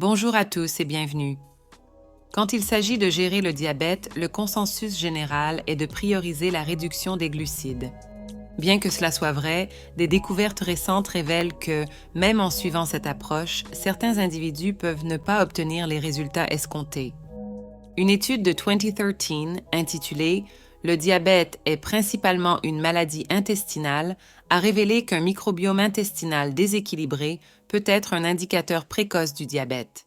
Bonjour à tous et bienvenue. Quand il s'agit de gérer le diabète, le consensus général est de prioriser la réduction des glucides. Bien que cela soit vrai, des découvertes récentes révèlent que, même en suivant cette approche, certains individus peuvent ne pas obtenir les résultats escomptés. Une étude de 2013 intitulée « Le diabète est principalement une maladie intestinale » a révélé qu'un microbiome intestinal déséquilibré peut être un indicateur précoce du diabète.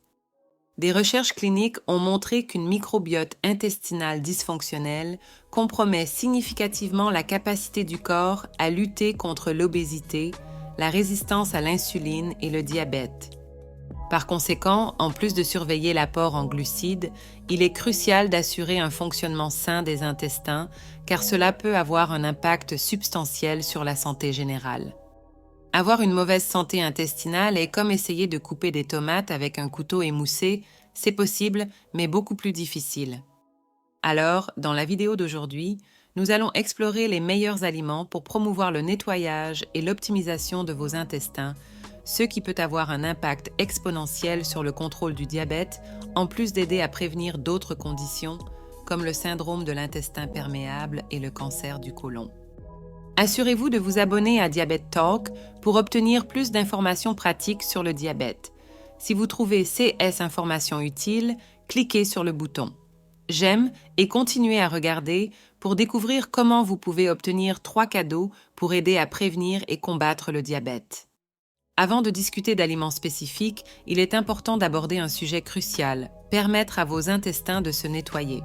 Des recherches cliniques ont montré qu'une microbiote intestinale dysfonctionnelle compromet significativement la capacité du corps à lutter contre l'obésité, la résistance à l'insuline et le diabète. Par conséquent, en plus de surveiller l'apport en glucides, il est crucial d'assurer un fonctionnement sain des intestins, car cela peut avoir un impact substantiel sur la santé générale. Avoir une mauvaise santé intestinale est comme essayer de couper des tomates avec un couteau émoussé, c'est possible, mais beaucoup plus difficile. Alors, dans la vidéo d'aujourd'hui, nous allons explorer les meilleurs aliments pour promouvoir le nettoyage et l'optimisation de vos intestins, ce qui peut avoir un impact exponentiel sur le contrôle du diabète, en plus d'aider à prévenir d'autres conditions, comme le syndrome de l'intestin perméable et le cancer du côlon. Assurez-vous de vous abonner à Diabète Talk pour obtenir plus d'informations pratiques sur le diabète. Si vous trouvez CS informations utiles, cliquez sur le bouton « J'aime » et continuez à regarder pour découvrir comment vous pouvez obtenir 3 cadeaux pour aider à prévenir et combattre le diabète. Avant de discuter d'aliments spécifiques, il est important d'aborder un sujet crucial, permettre à vos intestins de se nettoyer.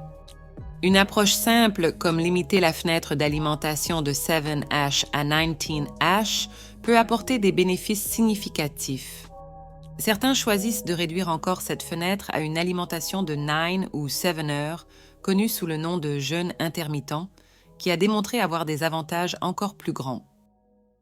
Une approche simple, comme limiter la fenêtre d'alimentation de 7H à 19H, peut apporter des bénéfices significatifs. Certains choisissent de réduire encore cette fenêtre à une alimentation de 9 ou 7 heures, connue sous le nom de jeûne intermittent, qui a démontré avoir des avantages encore plus grands.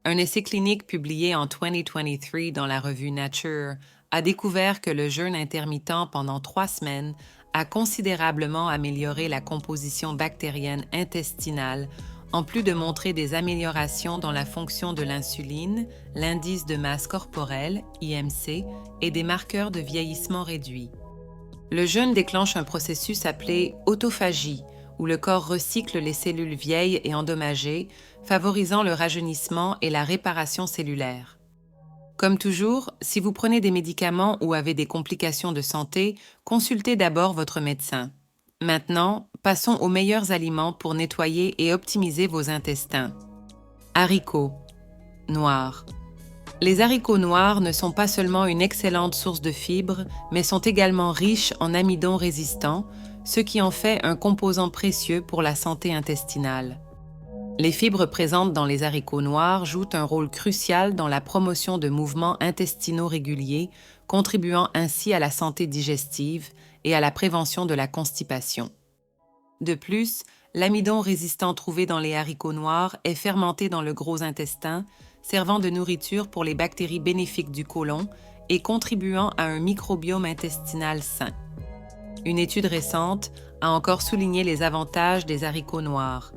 Un essai clinique publié en 2023 dans la revue Nature a découvert que le jeûne intermittent pendant 3 semaines a considérablement amélioré la composition bactérienne intestinale, en plus de montrer des améliorations dans la fonction de l'insuline, l'indice de masse corporelle, IMC, et des marqueurs de vieillissement réduit. Le jeûne déclenche un processus appelé autophagie, où le corps recycle les cellules vieilles et endommagées, favorisant le rajeunissement et la réparation cellulaire. Comme toujours, si vous prenez des médicaments ou avez des complications de santé, consultez d'abord votre médecin. Maintenant, passons aux meilleurs aliments pour nettoyer et optimiser vos intestins. Haricots noirs. Les haricots noirs ne sont pas seulement une excellente source de fibres, mais sont également riches en amidon résistant, ce qui en fait un composant précieux pour la santé intestinale. Les fibres présentes dans les haricots noirs jouent un rôle crucial dans la promotion de mouvements intestinaux réguliers, contribuant ainsi à la santé digestive et à la prévention de la constipation. De plus, l'amidon résistant trouvé dans les haricots noirs est fermenté dans le gros intestin, servant de nourriture pour les bactéries bénéfiques du côlon et contribuant à un microbiome intestinal sain. Une étude récente a encore souligné les avantages des haricots noirs.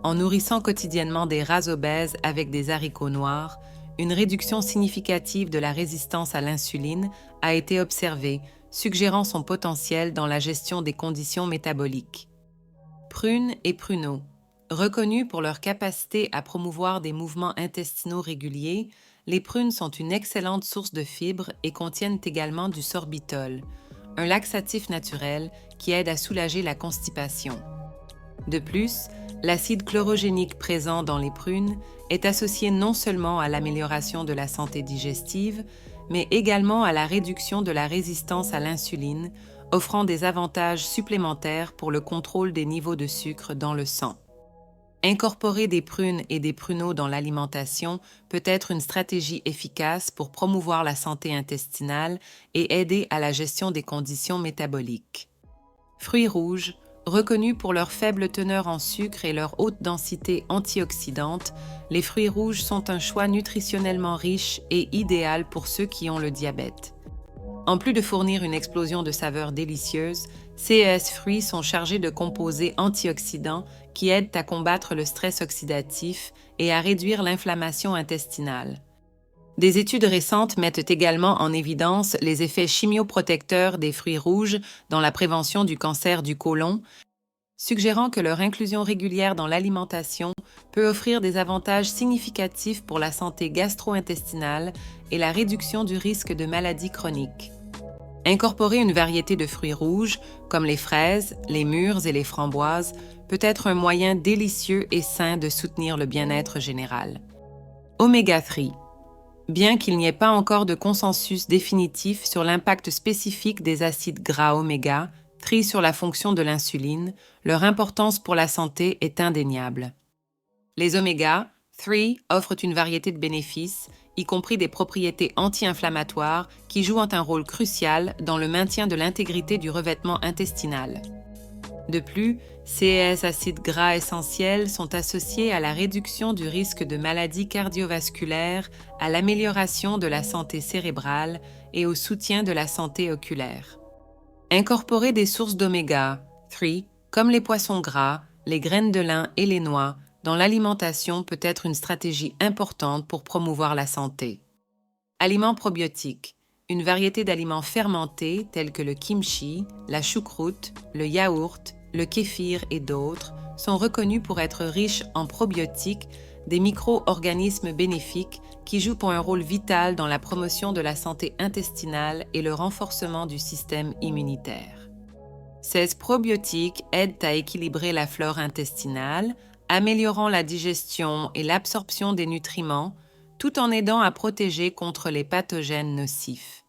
En nourrissant quotidiennement des rats obèses avec des haricots noirs, une réduction significative de la résistance à l'insuline a été observée, suggérant son potentiel dans la gestion des conditions métaboliques. Prunes et pruneaux. Reconnus pour leur capacité à promouvoir des mouvements intestinaux réguliers, les prunes sont une excellente source de fibres et contiennent également du sorbitol, un laxatif naturel qui aide à soulager la constipation. De plus, l'acide chlorogénique présent dans les prunes est associé non seulement à l'amélioration de la santé digestive, mais également à la réduction de la résistance à l'insuline, offrant des avantages supplémentaires pour le contrôle des niveaux de sucre dans le sang. Incorporer des prunes et des pruneaux dans l'alimentation peut être une stratégie efficace pour promouvoir la santé intestinale et aider à la gestion des conditions métaboliques. Fruits rouges, reconnus pour leur faible teneur en sucre et leur haute densité antioxydante, les fruits rouges sont un choix nutritionnellement riche et idéal pour ceux qui ont le diabète. En plus de fournir une explosion de saveurs délicieuses, ces fruits sont chargés de composés antioxydants qui aident à combattre le stress oxydatif et à réduire l'inflammation intestinale. Des études récentes mettent également en évidence les effets chimioprotecteurs des fruits rouges dans la prévention du cancer du côlon, suggérant que leur inclusion régulière dans l'alimentation peut offrir des avantages significatifs pour la santé gastro-intestinale et la réduction du risque de maladies chroniques. Incorporer une variété de fruits rouges, comme les fraises, les mûres et les framboises, peut être un moyen délicieux et sain de soutenir le bien-être général. Oméga 3. Bien qu'il n'y ait pas encore de consensus définitif sur l'impact spécifique des acides gras oméga 3 sur la fonction de l'insuline, leur importance pour la santé est indéniable. Les oméga 3 offrent une variété de bénéfices, y compris des propriétés anti-inflammatoires qui jouent un rôle crucial dans le maintien de l'intégrité du revêtement intestinal. De plus, ces acides gras essentiels sont associés à la réduction du risque de maladies cardiovasculaires, à l'amélioration de la santé cérébrale et au soutien de la santé oculaire. Incorporer des sources d'oméga 3, comme les poissons gras, les graines de lin et les noix, dans l'alimentation peut être une stratégie importante pour promouvoir la santé. Aliments probiotiques. Une variété d'aliments fermentés tels que le kimchi, la choucroute, le yaourt, le kéfir et d'autres sont reconnus pour être riches en probiotiques, des micro-organismes bénéfiques qui jouent un rôle vital dans la promotion de la santé intestinale et le renforcement du système immunitaire. Ces probiotiques aident à équilibrer la flore intestinale, améliorant la digestion et l'absorption des nutriments, tout en aidant à protéger contre les pathogènes nocifs.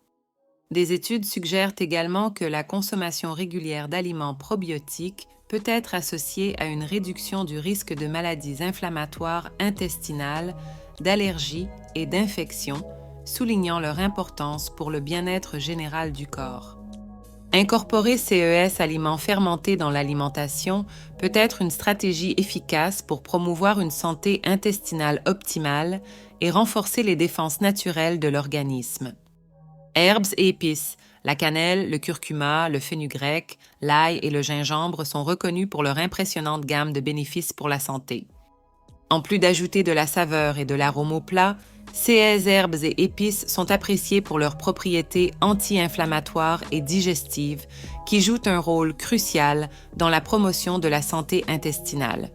Des études suggèrent également que la consommation régulière d'aliments probiotiques peut être associée à une réduction du risque de maladies inflammatoires intestinales, d'allergies et d'infections, soulignant leur importance pour le bien-être général du corps. Incorporer ces aliments fermentés dans l'alimentation peut être une stratégie efficace pour promouvoir une santé intestinale optimale et renforcer les défenses naturelles de l'organisme. Herbes et épices. La cannelle, le curcuma, le fenugrec, l'ail et le gingembre sont reconnus pour leur impressionnante gamme de bénéfices pour la santé. En plus d'ajouter de la saveur et de l'arôme au plat, ces herbes et épices sont appréciées pour leurs propriétés anti-inflammatoires et digestives qui jouent un rôle crucial dans la promotion de la santé intestinale.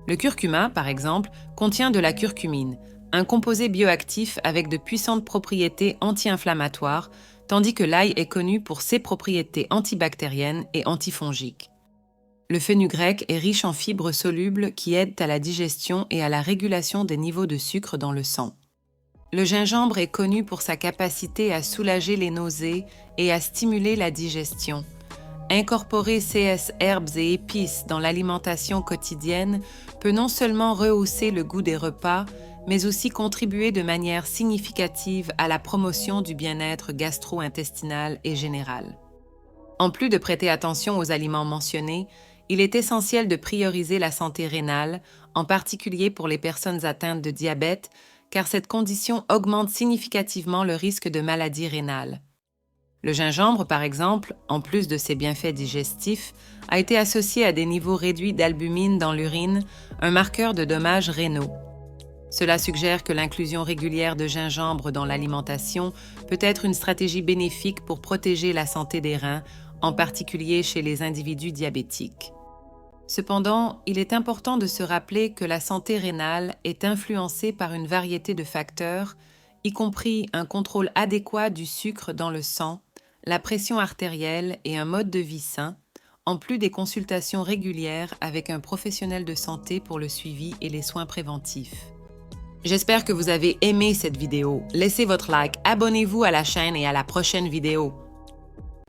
Le curcuma, par exemple, contient de la curcumine, un composé bioactif avec de puissantes propriétés anti-inflammatoires, tandis que l'ail est connu pour ses propriétés antibactériennes et antifongiques. Le fenugrec est riche en fibres solubles qui aident à la digestion et à la régulation des niveaux de sucre dans le sang. Le gingembre est connu pour sa capacité à soulager les nausées et à stimuler la digestion. Incorporer ces herbes et épices dans l'alimentation quotidienne peut non seulement rehausser le goût des repas, mais aussi contribuer de manière significative à la promotion du bien-être gastro-intestinal et général. En plus de prêter attention aux aliments mentionnés, il est essentiel de prioriser la santé rénale, en particulier pour les personnes atteintes de diabète, car cette condition augmente significativement le risque de maladie rénale. Le gingembre, par exemple, en plus de ses bienfaits digestifs, a été associé à des niveaux réduits d'albumine dans l'urine, un marqueur de dommages rénaux. Cela suggère que l'inclusion régulière de gingembre dans l'alimentation peut être une stratégie bénéfique pour protéger la santé des reins, en particulier chez les individus diabétiques. Cependant, il est important de se rappeler que la santé rénale est influencée par une variété de facteurs, y compris un contrôle adéquat du sucre dans le sang, la pression artérielle et un mode de vie sain, en plus des consultations régulières avec un professionnel de santé pour le suivi et les soins préventifs. J'espère que vous avez aimé cette vidéo. Laissez votre like, abonnez-vous à la chaîne et à la prochaine vidéo.